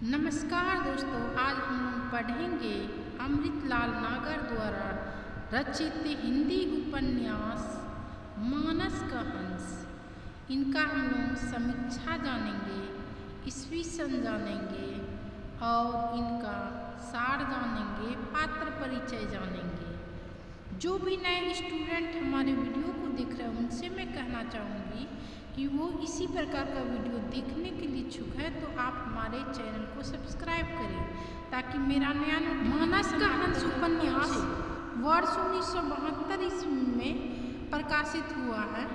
नमस्कार दोस्तों, आज हम पढ़ेंगे अमृतलाल नागर द्वारा रचित हिंदी उपन्यास मानस का हंस। इनका हम लोग समीक्षा जानेंगे, ईस्वी सन जानेंगे और इनका सार जानेंगे, पात्र परिचय जानेंगे। जो भी नए स्टूडेंट हमारे वीडियो को देख रहे हैं उनसे मैं कहना चाहूँगी कि वो इसी प्रकार का वीडियो देखने के लिए इच्छुक है तो आप हमारे चैनल को सब्सक्राइब करें ताकि मेरा नया मानस का हंस उपन्यास वर्ष 1972 ईस्वी में प्रकाशित हुआ है।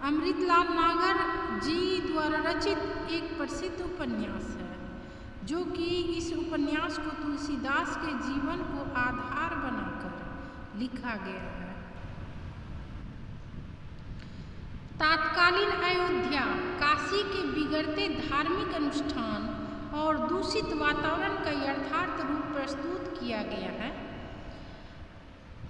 अमृतलाल नागर जी द्वारा रचित एक प्रसिद्ध उपन्यास है, जो कि इस उपन्यास को तुलसीदास के जीवन को आधार बनाकर लिखा गया है। तत्कालीन अयोध्या, काशी के बिगड़ते धार्मिक अनुष्ठान और दूषित वातावरण का यथार्थ रूप प्रस्तुत किया गया है।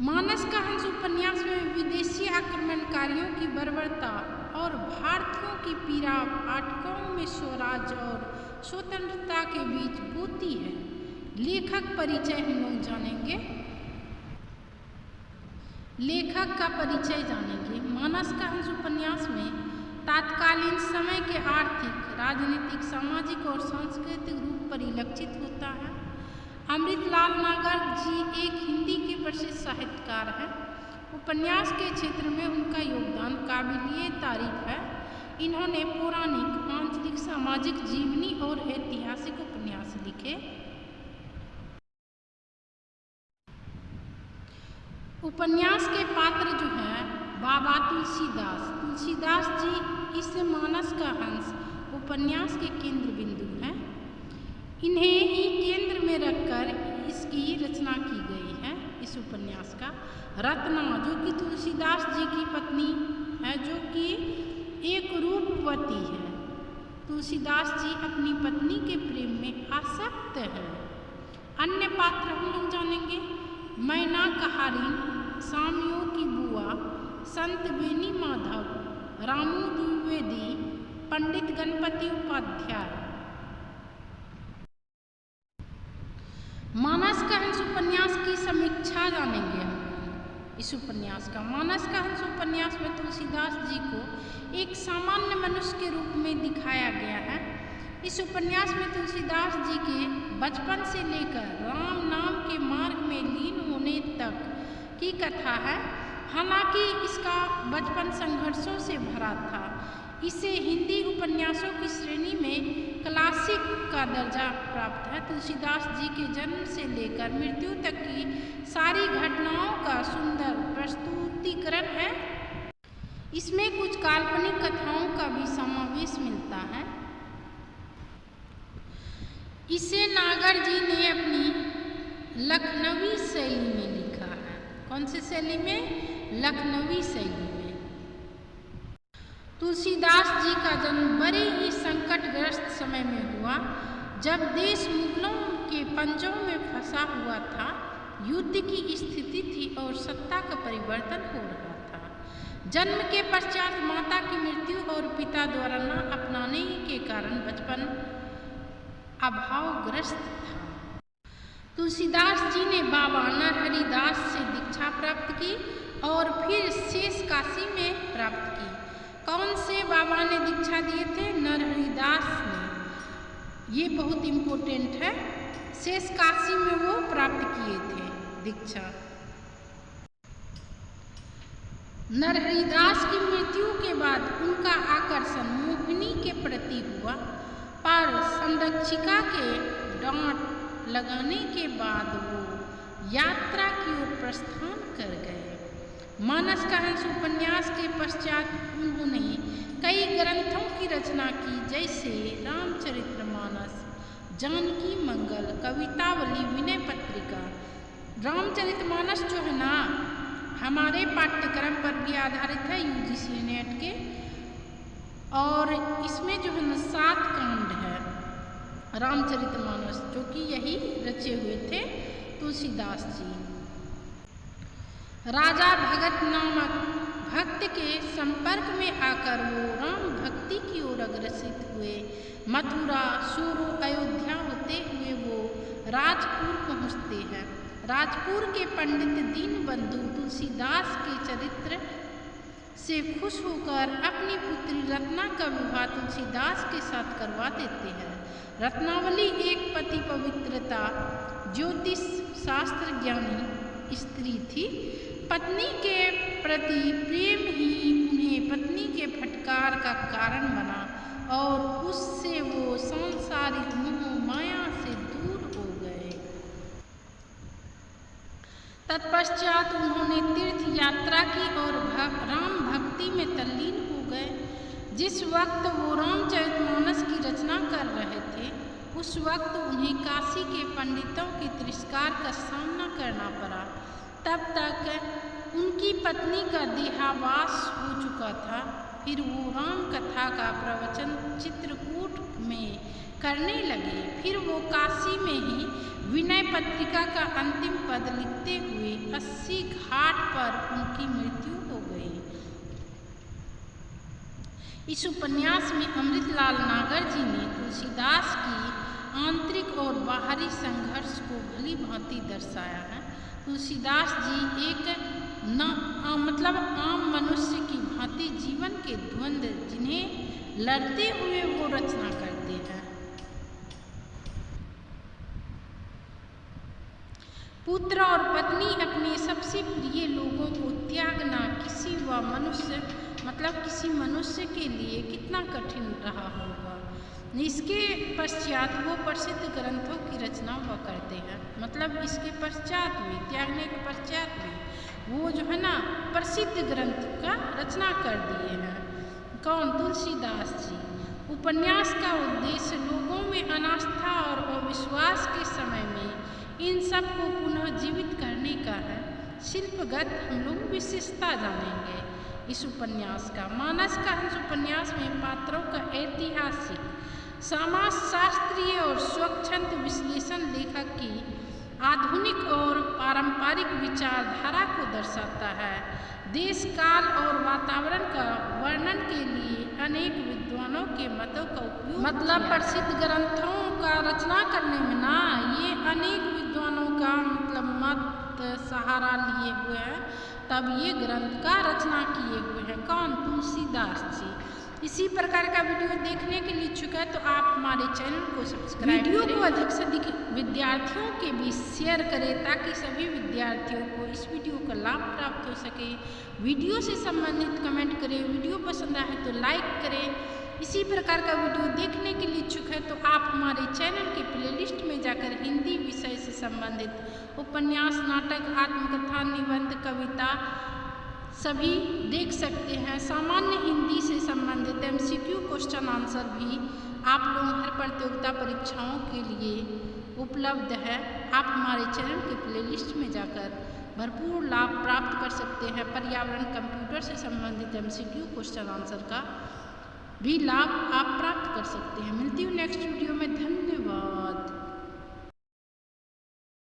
मानस का हंस उपन्यास में विदेशी आक्रमणकारियों की बर्बरता और भारतीयों की पीड़ा पाठकों में स्वराज और स्वतंत्रता के बीच बोती है। लेखक परिचय हम लोग जानेंगे, लेखक का परिचय जानेंगे। मानस का हंस उपन्यास में तत्कालीन समय के आर्थिक, राजनीतिक, सामाजिक और सांस्कृतिक रूप परिलक्षित होता है। अमृतलाल नागर जी एक हिंदी के प्रसिद्ध साहित्यकार हैं। उपन्यास के क्षेत्र में उनका योगदान काबिलिए तारीफ है। इन्होंने पौराणिक, आंचलिक, सामाजिक, जीवनी और ऐतिहासिक उपन्यास लिखे। उपन्यास के पात्र जो हैं बाबा तुलसीदास जी इस मानस का हंस उपन्यास के केंद्र बिंदु हैं। इन्हें ही केंद्र में रखकर इसकी रचना की गई है। इस उपन्यास का रत्ना, जो कि तुलसीदास जी की पत्नी है, जो कि एक रूपवती है। तुलसीदास जी अपनी पत्नी के प्रेम में आसक्त हैं। अन्य पात्र हम लोग जानेंगे। मैना कहारिन, सामियों की बुआ, संत बेनी माधव, रामू द्विवेदी, पंडित गणपति उपाध्याय। मानस का हंस उपन्यास की समीक्षा जानेंगे हम। इस उपन्यास का मानस का हंस उपन्यास में तुलसीदास जी को एक सामान्य मनुष्य के रूप में दिखाया गया है। इस उपन्यास में तुलसीदास जी के बचपन से लेकर राम नाम के मार्ग में लीन होने तक की कथा है। हालांकि इसका बचपन संघर्षों से भरा था। इसे हिंदी उपन्यासों की श्रेणी में क्लासिक का दर्जा प्राप्त है। तुलसीदास जी के जन्म से लेकर मृत्यु तक की सारी घटनाओं का सुंदर प्रस्तुतिकरण है। इसमें कुछ काल्पनिक कथाओं का भी समावेश मिलता है। इसे नागर जी ने अपनी लखनवी शैली में लिखा है। कौन सी शैली में? लखनवी शैली में। तुलसीदास जी का जन्म बड़े ही संकटग्रस्त समय में हुआ, जब देश मुगलों के पंजों में फंसा हुआ था। युद्ध की स्थिति थी और सत्ता का परिवर्तन हो रहा था। जन्म के पश्चात माता की मृत्यु और पिता द्वारा न अपनाने के कारण बचपन अभावग्रस्त था। तुलसीदास जी ने बाबा नरहरिदास से दीक्षा प्राप्त की और फिर शेष काशी में प्राप्त की। कौन से बाबा ने दीक्षा दिए थे? नरहरिदास ने। ये बहुत इम्पोर्टेंट है। शेष काशी में वो प्राप्त किए थे दीक्षा। नरहरिदास की मृत्यु के बाद उनका आकर्षण मोहिनी के प्रति हुआ, पर संरक्षिका के डांट लगाने के बाद वो यात्रा की ओर प्रस्थान कर गए। मानस का हंस उपन्यास के पश्चात उन्होंने कई ग्रंथों की रचना की, जैसे रामचरितमानस, जानकी मंगल, कवितावली, विनय पत्रिका। रामचरितमानस जो है ना, हमारे पाठ्यक्रम पर भी आधारित है, यूजीसी नेट के। और इसमें जो है ना 7 कांड है रामचरितमानस, जो कि यही रचे हुए थे तुलसीदास जी। राजा भगत नामक भक्त के संपर्क में आकर वो राम भक्ति की ओर अग्रसित हुए। मथुरा, सूरु, अयोध्या राजपुर के पंडित दीनबंधु तुलसीदास के चरित्र से खुश होकर अपनी पुत्री रत्ना का विवाह तुलसीदास के साथ करवा देते हैं। रत्नावली एक पति पवित्रता, ज्योतिष शास्त्र ज्ञानी स्त्री थी। पत्नी के प्रति प्रेम ही उन्हें पत्नी के फटकार का कारण बना और उससे वो सांसारिक मोह माया से दूर हो गए। तत्पश्चात उन्होंने तीर्थ यात्रा की और राम भक्ति में तल्लीन हो गए। जिस वक्त वो रामचरितमानस की रचना कर रहे थे, उस वक्त उन्हें काशी के पंडितों के तिरस्कार का सामना करना पड़ा। तब तक उनकी पत्नी का देहावास हो चुका था। फिर वो राम कथा का प्रवचन चित्रकूट में करने लगे। फिर वो काशी में ही विनय पत्रिका का अंतिम पद लिखते हुए 80 घाट पर उनकी मृत्यु हो गई। इस उपन्यास में अमृतलाल नागर जी ने तुलसीदास की आंतरिक और बाहरी संघर्ष को भली भांति दर्शाया है। तुलसीदास जी एक आम मनुष्य की भांति जीवन के द्वंद्व जिन्हें लड़ते हुए वो रचना करते हैं। पुत्र और पत्नी अपने सबसे प्रिय लोगों को त्यागना किसी मनुष्य के लिए कितना कठिन रहा होगा। इसके पश्चात वो प्रसिद्ध ग्रंथों की रचना हुआ करते हैं। इसके पश्चात भी, त्यागने के पश्चात भी वो जो है ना प्रसिद्ध ग्रंथ का रचना कर दिए हैं। कौन? तुलसीदास जी। उपन्यास का उद्देश्य लोगों में अनास्था और अविश्वास के समय में इन सब को पुनः जीवित करने का है। शिल्पगत हम लोग विशेषता जानेंगे इस उपन्यास का। मानस का इस उपन्यास में पात्रों का ऐतिहासिक, समाज शास्त्रीय और स्वच्छंद विश्लेषण लेखक की आधुनिक और पारंपरिक विचारधारा को दर्शाता है। देश, काल और वातावरण का वर्णन के लिए अनेक विद्वानों के मतों का उपयोग प्रसिद्ध ग्रंथों का रचना करने में ना ये अनेक विद्वानों का मत सहारा लिए हुए हैं, तब ये ग्रंथ का रचना किए हुए हैं। कौन? तुलसीदास जी। इसी प्रकार का वीडियो देखने के लिए इच्छुक है तो आप हमारे चैनल को सब्सक्राइब करें। वीडियो को अधिक से अधिक विद्यार्थियों के बीच शेयर करें ताकि सभी विद्यार्थियों को इस वीडियो का लाभ प्राप्त हो सके। वीडियो से संबंधित कमेंट करें। वीडियो पसंद आए तो लाइक करें। इसी प्रकार का वीडियो देखने के लिए इच्छुक है तो आप हमारे चैनल के प्लेलिस्ट में जाकर हिंदी विषय से संबंधित उपन्यास, नाटक, आत्मकथा, निबंध, कविता सभी देख सकते हैं। सामान्य हिंदी से संबंधित MCQ क्वेश्चन आंसर भी आप लोग हर प्रतियोगिता परीक्षाओं के लिए उपलब्ध है। आप हमारे चैनल के प्लेलिस्ट में जाकर भरपूर लाभ प्राप्त कर सकते हैं। पर्यावरण, कंप्यूटर से संबंधित MCQ क्वेश्चन आंसर का भी लाभ आप प्राप्त कर सकते हैं। मिलती हूँ नेक्स्ट वीडियो में। धन्यवाद।